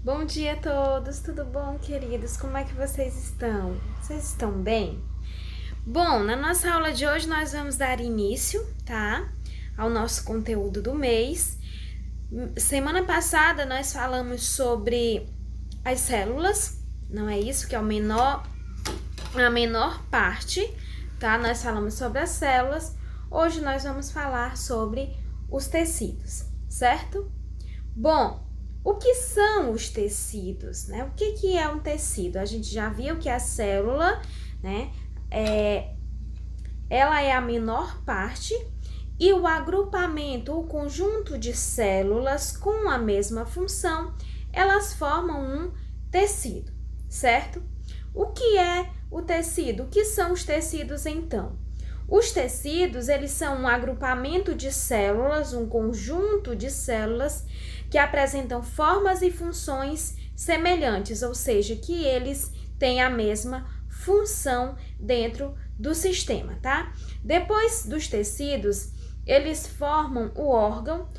Bom dia a todos, tudo bom, queridos? Como é que vocês estão? Vocês estão bem? Bom, na nossa aula de hoje nós vamos dar início, tá? Ao nosso conteúdo do mês. Semana passada nós falamos sobre as células, não é isso? Que é a menor parte, tá? Nós falamos sobre as células. Hoje nós vamos falar sobre os tecidos, certo? Bom, o que são os tecidos, né? O que é um tecido? A gente já viu que a célula, né, ela é a menor parte e o agrupamento, o conjunto de células com a mesma função, elas formam um tecido, certo? O que é o tecido? O que são os tecidos, então? Os tecidos, eles são um agrupamento de células, um conjunto de células que apresentam formas e funções semelhantes, ou seja, que eles têm a mesma função dentro do sistema, tá? Depois dos tecidos, eles formam o órgão,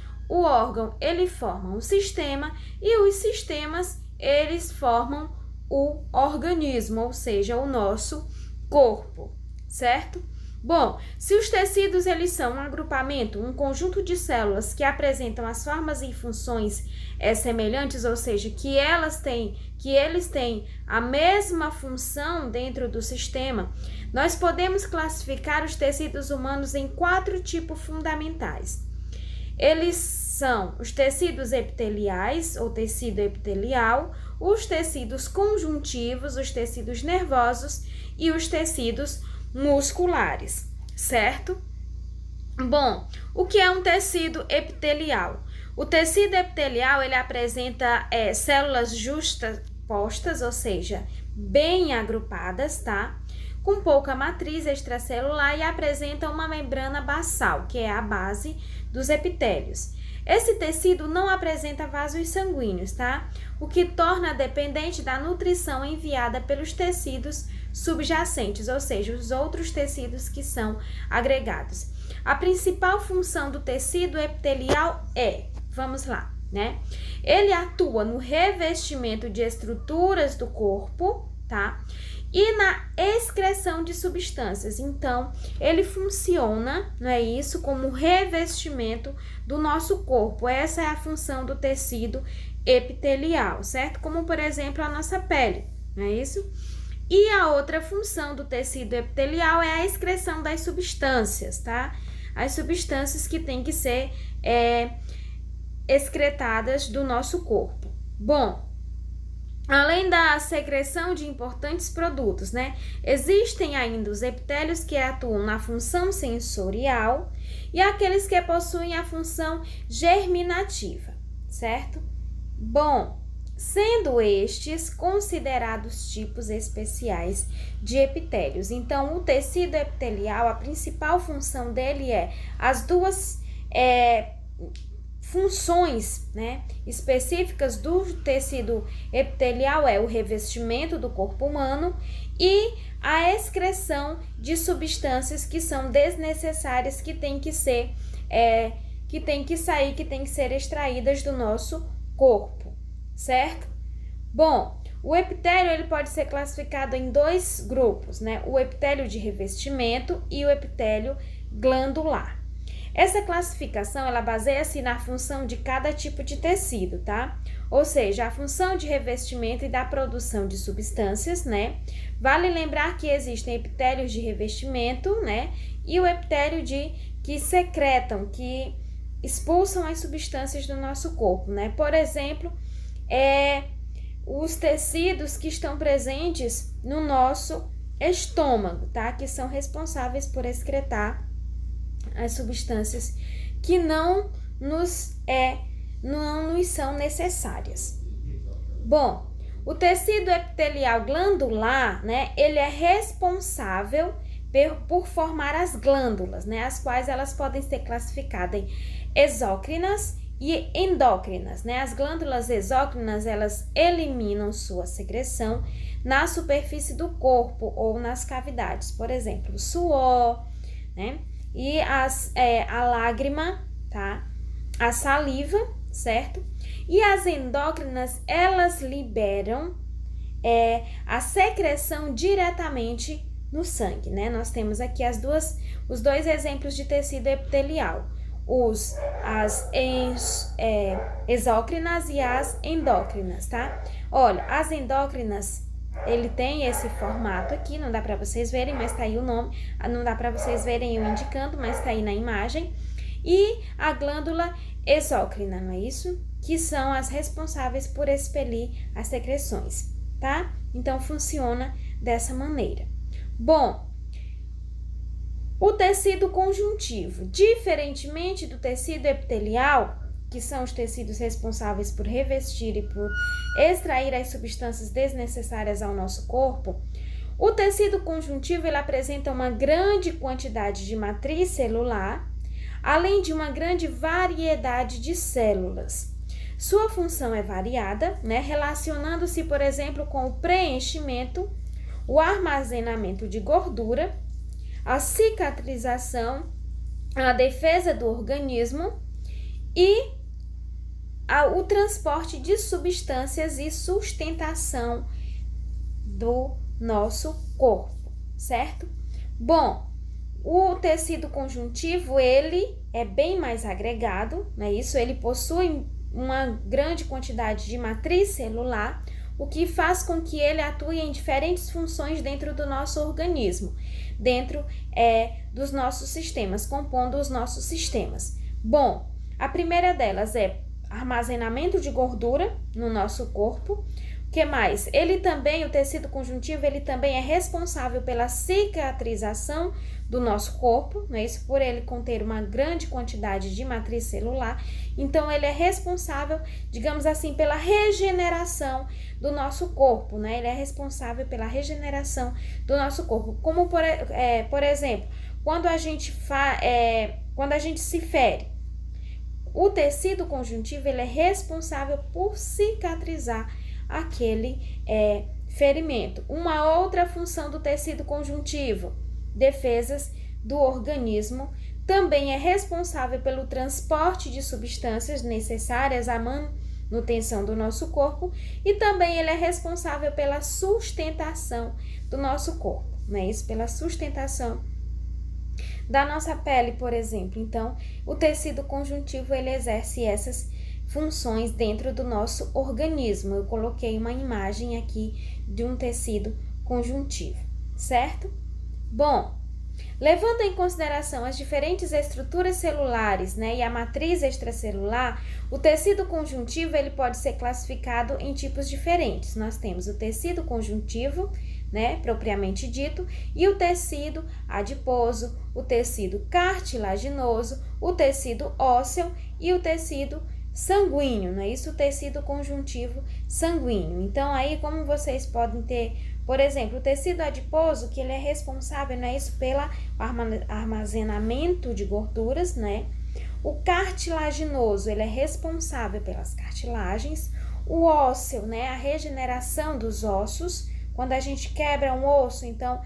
ele forma o sistema e os sistemas, eles formam o organismo, ou seja, o nosso corpo, certo? Bom, se os tecidos eles são um agrupamento, um conjunto de células que apresentam as formas e funções semelhantes, ou seja, que eles têm a mesma função dentro do sistema, nós podemos classificar os tecidos humanos em 4 tipos fundamentais. Eles são os tecidos epiteliais ou tecido epitelial, os tecidos conjuntivos, os tecidos nervosos e os tecidos musculares, certo? Bom, o que é um tecido epitelial? O tecido epitelial, ele apresenta células justapostas, ou seja, bem agrupadas, tá? Com pouca matriz extracelular e apresenta uma membrana basal, que é a base dos epitélios. Esse tecido não apresenta vasos sanguíneos, tá? O que torna dependente da nutrição enviada pelos tecidos subjacentes, ou seja, os outros tecidos que são agregados. A principal função do tecido epitelial vamos lá, né? Ele atua no revestimento de estruturas do corpo, tá? E na excreção de substâncias. Então, ele funciona, não é isso, como revestimento do nosso corpo. Essa é a função do tecido epitelial, certo? Como, por exemplo, a nossa pele, não é isso? E a outra função do tecido epitelial é a excreção das substâncias, tá? As substâncias que têm que ser excretadas do nosso corpo. Bom, além da secreção de importantes produtos, né? Existem ainda os epitélios que atuam na função sensorial e aqueles que possuem a função germinativa, certo? Bom, sendo estes considerados tipos especiais de epitélios. Então, o tecido epitelial, a principal função dele as duas funções, né, específicas do tecido epitelial o revestimento do corpo humano e a excreção de substâncias que são desnecessárias, que tem que ser extraídas do nosso corpo, certo? Bom, o epitélio ele pode ser classificado em 2 grupos, né? O epitélio de revestimento e o epitélio glandular. Essa classificação, ela baseia-se na função de cada tipo de tecido, tá? Ou seja, a função de revestimento e da produção de substâncias, né? Vale lembrar que existem epitélios de revestimento, né? E o epitélio que secretam, que expulsam as substâncias do nosso corpo, né? Por exemplo, os tecidos que estão presentes no nosso estômago, tá? Que são responsáveis por excretar as substâncias que não nos são necessárias. Bom, o tecido epitelial glandular, né, ele é responsável por formar as glândulas, né, as quais elas podem ser classificadas em exócrinas e endócrinas, né? As glândulas exócrinas, elas eliminam sua secreção na superfície do corpo ou nas cavidades, por exemplo, o suor, né? E a lágrima, tá? A saliva certo? E as endócrinas, elas liberam a secreção diretamente no sangue, né? Nós temos aqui os dois exemplos de tecido epitelial, as exócrinas e as endócrinas, tá? Olha, as endócrinas, ele tem esse formato aqui, não dá para vocês verem, mas tá aí o nome, não dá para vocês verem eu indicando, mas tá aí na imagem. E a glândula exócrina, não é isso? Que são as responsáveis por expelir as secreções, tá? Então, funciona dessa maneira. Bom, o tecido conjuntivo, diferentemente do tecido epitelial, que são os tecidos responsáveis por revestir e por extrair as substâncias desnecessárias ao nosso corpo, o tecido conjuntivo ele apresenta uma grande quantidade de matriz celular, além de uma grande variedade de células. Sua função é variada, né, relacionando-se, por exemplo, com o preenchimento, o armazenamento de gordura, a cicatrização, a defesa do organismo e o transporte de substâncias e sustentação do nosso corpo, certo? Bom, o tecido conjuntivo, ele é bem mais agregado, não é isso? Ele possui uma grande quantidade de matriz celular, o que faz com que ele atue em diferentes funções dentro do nosso organismo, dentro dos nossos sistemas, compondo os nossos sistemas. Bom, a primeira delas é armazenamento de gordura no nosso corpo. O que mais? O tecido conjuntivo, ele também é responsável pela cicatrização do nosso corpo, não é isso? Por ele conter uma grande quantidade de matriz celular, então ele é responsável, digamos assim, pela regeneração do nosso corpo, né? Ele é responsável pela regeneração do nosso corpo, como por exemplo, quando a gente se fere, o tecido conjuntivo ele é responsável por cicatrizar aquele ferimento. Uma outra função do tecido conjuntivo, defesas do organismo, também é responsável pelo transporte de substâncias necessárias à manutenção do nosso corpo e também ele é responsável pela sustentação do nosso corpo, não é isso? Pela sustentação da nossa pele, por exemplo. Então, o tecido conjuntivo ele exerce essas funções dentro do nosso organismo. Eu coloquei uma imagem aqui de um tecido conjuntivo, certo? Bom, levando em consideração as diferentes estruturas celulares, né, e a matriz extracelular, o tecido conjuntivo ele pode ser classificado em tipos diferentes. Nós temos o tecido conjuntivo, né, propriamente dito, e o tecido adiposo, o tecido cartilaginoso, o tecido ósseo e o tecido sanguíneo, não é isso? O tecido conjuntivo sanguíneo. Então, aí, como vocês podem ter, por exemplo, o tecido adiposo, que ele é responsável, não é isso? Pelo armazenamento de gorduras, né? O cartilaginoso, ele é responsável pelas cartilagens. O ósseo, né? A regeneração dos ossos. Quando a gente quebra um osso, então,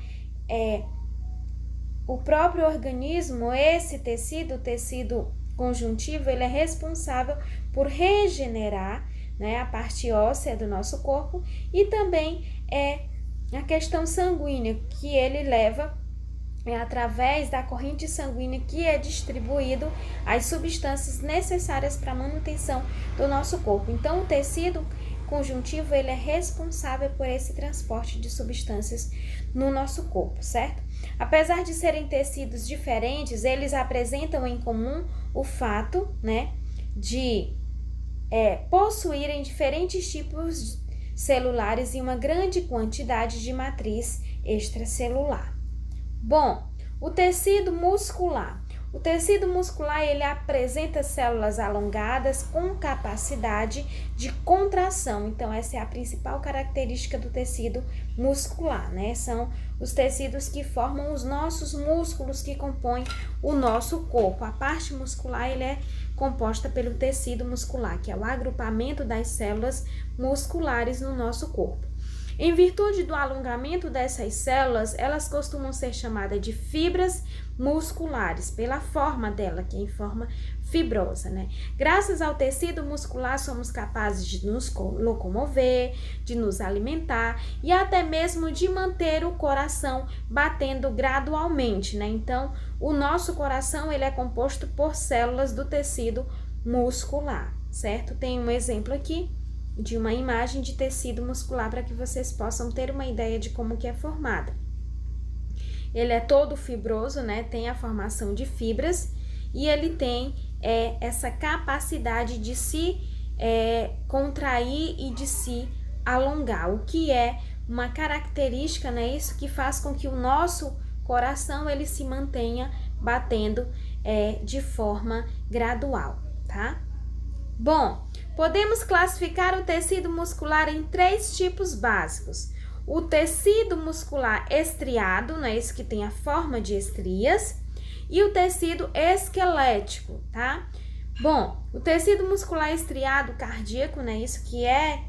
o próprio organismo, esse tecido, o tecido conjuntivo, ele é responsável por regenerar, né, a parte óssea do nosso corpo e também a questão sanguínea, que ele leva através da corrente sanguínea que é distribuído as substâncias necessárias para a manutenção do nosso corpo. Então, o tecido conjuntivo ele é responsável por esse transporte de substâncias no nosso corpo, certo? Apesar de serem tecidos diferentes, eles apresentam em comum o fato, né, de possuírem diferentes tipos celulares e uma grande quantidade de matriz extracelular. Bom, o tecido muscular. O tecido muscular, ele apresenta células alongadas com capacidade de contração. Então, essa é a principal característica do tecido muscular, né? São os tecidos que formam os nossos músculos que compõem o nosso corpo. A parte muscular, ele é composta pelo tecido muscular, que é o agrupamento das células musculares no nosso corpo. Em virtude do alongamento dessas células, elas costumam ser chamadas de fibras musculares, pela forma dela, que é em forma fibrosa, né? Graças ao tecido muscular, somos capazes de nos locomover, de nos alimentar e até mesmo de manter o coração batendo gradualmente, né? Então, o nosso coração, ele é composto por células do tecido muscular, certo? Tem um exemplo aqui de uma imagem de tecido muscular para que vocês possam ter uma ideia de como que é formada. Ele é todo fibroso, né? Tem a formação de fibras e ele tem essa capacidade de se contrair e de se alongar, o que é uma característica, né? Isso que faz com que o nosso coração ele se mantenha batendo de forma gradual, tá? Bom, podemos classificar o tecido muscular em 3 tipos básicos. O tecido muscular estriado, né? Esse que tem a forma de estrias, e o tecido esquelético, tá? Bom, o tecido muscular estriado cardíaco, né? Isso que é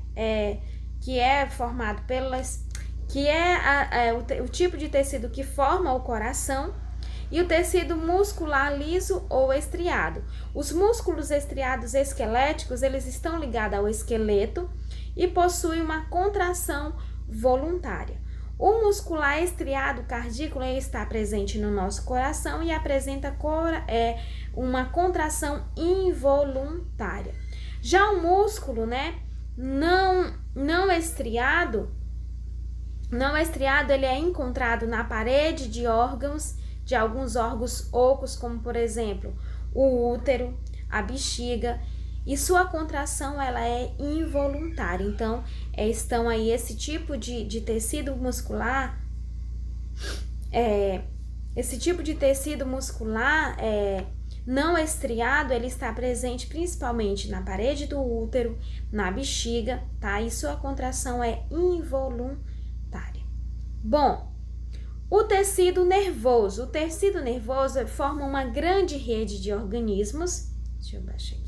formado pelas... que é o tipo de tecido que forma o coração, e o tecido muscular liso ou estriado. Os músculos estriados esqueléticos, eles estão ligados ao esqueleto e possuem uma contração voluntária. O muscular estriado cardíaco está presente no nosso coração e apresenta uma contração involuntária. Já o músculo, né, não estriado, ele é encontrado na parede de alguns órgãos ocos, como por exemplo, o útero, a bexiga, e sua contração ela é involuntária. Então, estão aí esse tipo de tecido muscular, não estriado, ele está presente principalmente na parede do útero, na bexiga, tá? E sua contração é involuntária. Bom, o tecido nervoso. O tecido nervoso forma uma grande rede de organismos, deixa eu baixar aqui,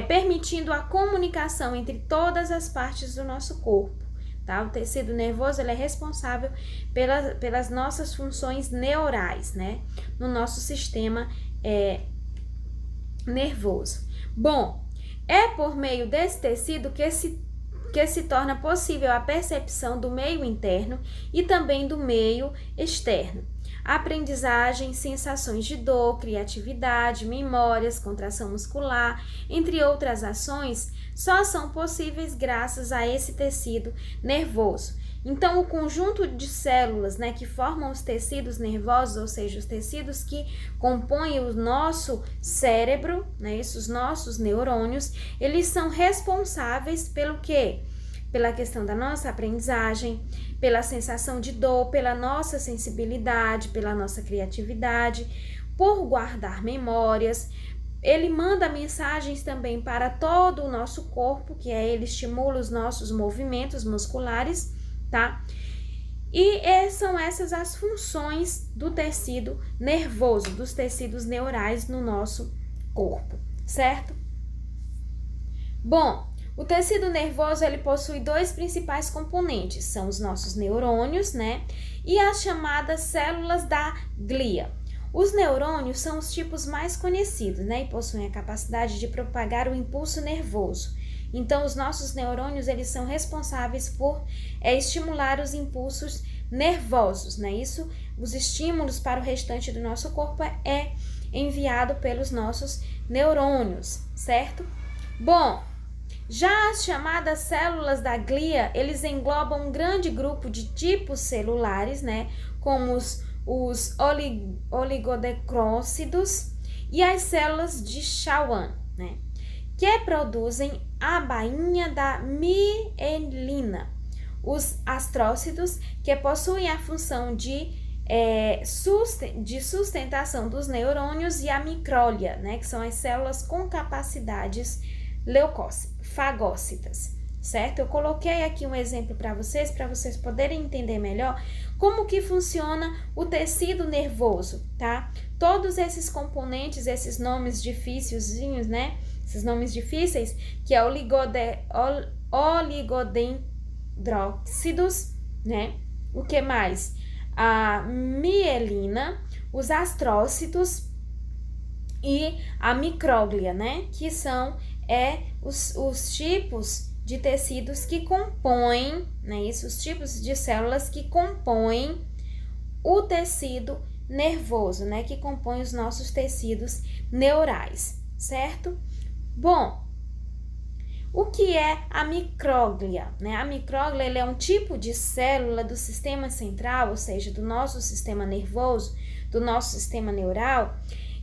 permitindo a comunicação entre todas as partes do nosso corpo, tá? O tecido nervoso ele é responsável pelas nossas funções neurais, né? No nosso sistema nervoso. Bom, é por meio desse tecido que se torna possível a percepção do meio interno e também do meio externo. Aprendizagem, sensações de dor, criatividade, memórias, contração muscular, entre outras ações, só são possíveis graças a esse tecido nervoso. Então, o conjunto de células, né, que formam os tecidos nervosos, ou seja, os tecidos que compõem o nosso cérebro, né, esses nossos neurônios, eles são responsáveis pelo quê? Pela questão da nossa aprendizagem, pela sensação de dor, pela nossa sensibilidade, pela nossa criatividade, por guardar memórias. Ele manda mensagens também para todo o nosso corpo, que ele estimula os nossos movimentos musculares, tá? E são essas as funções do tecido nervoso, dos tecidos neurais no nosso corpo, certo? Bom, o tecido nervoso ele possui 2 principais componentes, são os nossos neurônios, né? E as chamadas células da glia. Os neurônios são os tipos mais conhecidos, né? E possuem a capacidade de propagar o impulso nervoso. Então, os nossos neurônios, eles são responsáveis por estimular os impulsos nervosos, né? Isso, os estímulos para o restante do nosso corpo é enviado pelos nossos neurônios, certo? Bom, já as chamadas células da glia, eles englobam um grande grupo de tipos celulares, né? Como os oligodendrócitos e as células de Schwann, né? Que produzem a bainha da mielina. Os astrócitos, que possuem a função de sustentação dos neurônios, e a micróglia, né? Que são as células com capacidades fagócitas, certo? Eu coloquei aqui um exemplo para vocês poderem entender melhor como que funciona o tecido nervoso, tá? Todos esses componentes, esses nomes difíceis, né? Esses nomes difíceis, que é oligodendrócitos, né? O que mais? A mielina, os astrócitos, e a micróglia, né? Que são os tipos de tecidos que compõem, né? Isso, os tipos de células que compõem o tecido nervoso, né? Que compõem os nossos tecidos neurais, certo? Bom, o que é a micróglia, né? A micróglia ele é um tipo de célula do sistema central, ou seja, do nosso sistema nervoso, do nosso sistema neural,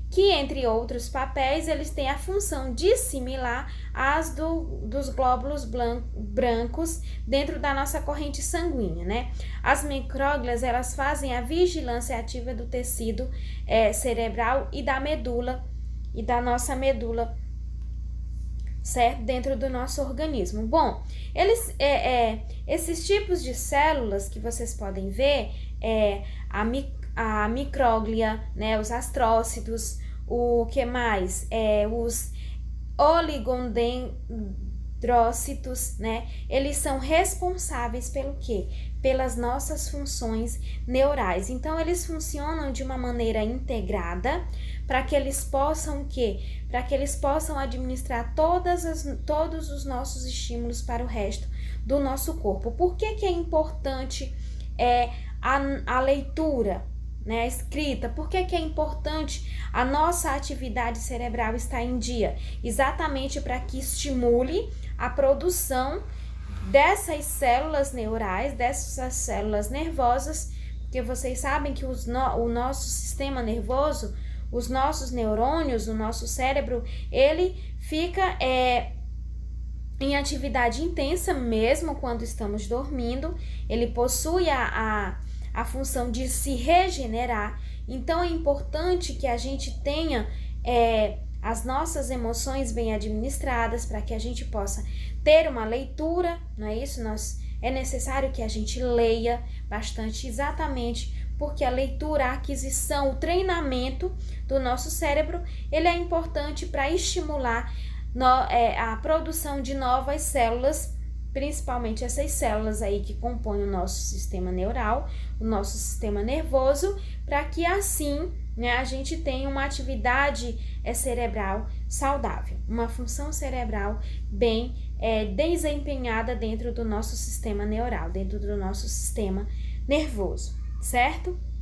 que, entre outros papéis, eles têm a função dissimilar às dos glóbulos brancos dentro da nossa corrente sanguínea, né? As micróglias, elas fazem a vigilância ativa do tecido cerebral e da medula, e da nossa medula, certo? Dentro do nosso organismo. Bom, esses tipos de células que vocês podem ver, a micróglia, né? Os astrócitos, o que mais? Os oligodendrócitos, né? Eles são responsáveis pelo quê? Pelas nossas funções neurais. Então, eles funcionam de uma maneira integrada para que eles possam o quê? Para que eles possam administrar todos os nossos estímulos para o resto do nosso corpo. Por que é importante a leitura, né, a escrita? Por que é importante a nossa atividade cerebral estar em dia? Exatamente para que estimule a produção dessas células neurais, dessas células nervosas, porque vocês sabem que o nosso sistema nervoso, os nossos neurônios, o nosso cérebro, ele fica em atividade intensa mesmo quando estamos dormindo. Ele possui a função de se regenerar. Então, é importante que a gente tenha as nossas emoções bem administradas para que a gente possa ter uma leitura, não é isso? É necessário que a gente leia bastante, exatamente porque a leitura, a aquisição, o treinamento do nosso cérebro, ele é importante para estimular a produção de novas células, principalmente essas células aí que compõem o nosso sistema neural, o nosso sistema nervoso, para que assim, né, a gente tenha uma atividade cerebral saudável, uma função cerebral bem desempenhada dentro do nosso sistema neural, dentro do nosso sistema nervoso, certo?